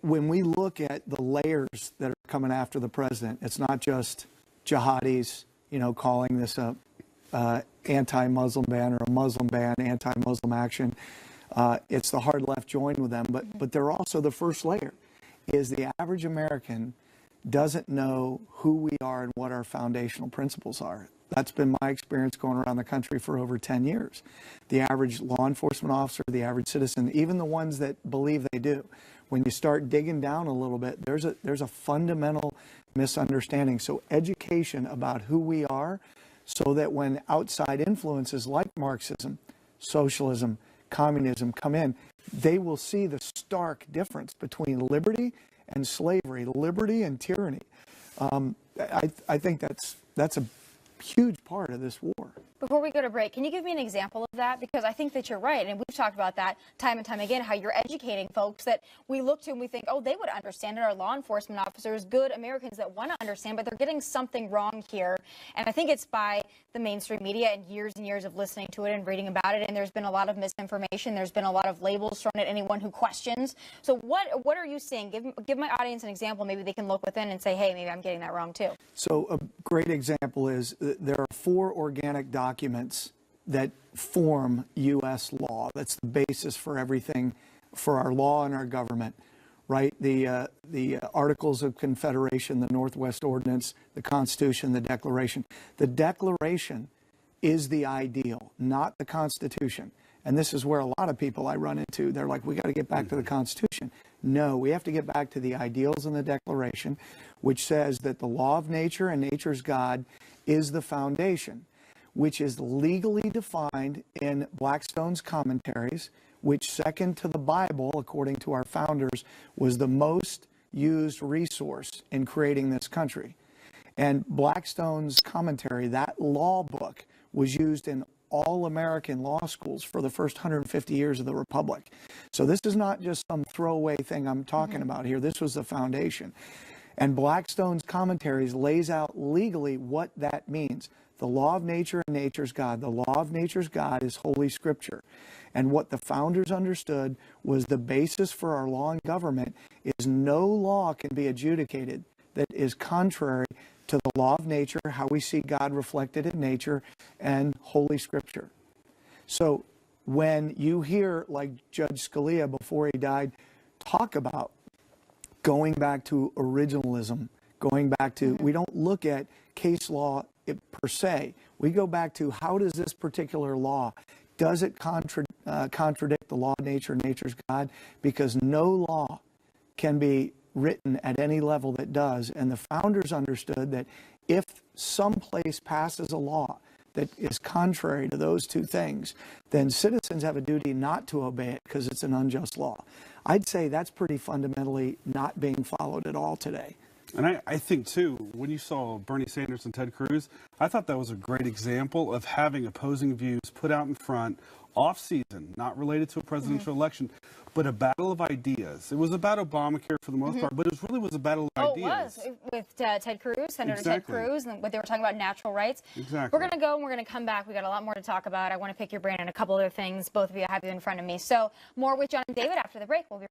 when we look at the layers that are coming after the president, it's not just jihadis, calling this a anti-Muslim ban or a Muslim ban, anti-Muslim action. It's the hard left joined with them, but they're also the first layer is the average American doesn't know who we are and what our foundational principles are. That's been my experience going around the country for over 10 years. The average law enforcement officer, the average citizen, even the ones that believe they do, when you start digging down a little bit, there's a fundamental misunderstanding. So education about who we are, so that when outside influences like Marxism, socialism, communism come in, they will see the stark difference between liberty and slavery, liberty and tyranny. I think that's a huge part of this war. Before we go to break, can you give me an example of that? Because I think that you're right, and we've talked about that time and time again, how you're educating folks that we look to and we think, oh, they would understand it. Our law enforcement officers, good Americans that want to understand, but they're getting something wrong here. And I think it's by the mainstream media and years of listening to it and reading about it. And there's been a lot of misinformation. There's been a lot of labels thrown at anyone who questions. So what are you seeing? Give my audience an example. Maybe they can look within and say, hey, maybe I'm getting that wrong too. So a great example is there are 4 organic documents that form U.S. law. That's the basis for everything, for our law and our government, right? The Articles of Confederation, the Northwest Ordinance, the Constitution, the Declaration. The Declaration is the ideal, not the Constitution. And this is where a lot of people I run into, they're like, we got to get back to the Constitution. No, we have to get back to the ideals in the Declaration, which says that the law of nature and nature's God is the foundation, which is legally defined in Blackstone's commentaries, which, second to the Bible, according to our founders, was the most used resource in creating this country. And Blackstone's commentary, that law book, was used in all American law schools for the first 150 years of the Republic. So this is not just some throwaway thing I'm talking about here. This was the foundation. And Blackstone's commentaries lays out legally what that means. The law of nature and nature's God. The law of nature's God is Holy Scripture. And what the founders understood was the basis for our law and government is no law can be adjudicated that is contrary to the law of nature, how we see God reflected in nature, and Holy Scripture. So when you hear, like Judge Scalia before he died, talk about going back to originalism, going back to, we don't look at case law per se. We go back to how does this particular law, does it contradict the law of nature, nature's God? Because no law can be written at any level that does. And the founders understood that if some place passes a law that is contrary to those two things, then citizens have a duty not to obey it because it's an unjust law. I'd say that's pretty fundamentally not being followed at all today. And I think, too, when you saw Bernie Sanders and Ted Cruz, I thought that was a great example of having opposing views put out in front, off-season, not related to a presidential election, but a battle of ideas. It was about Obamacare for the most part, but it really was a battle of ideas. It was, with Ted Cruz, Senator Ted Cruz, and what they were talking about, natural rights. Exactly. We're going to go and we're going to come back. We got a lot more to talk about. I want to pick your brain on a couple other things. Both of you have you in front of me. So more with John and David after the break. We'll be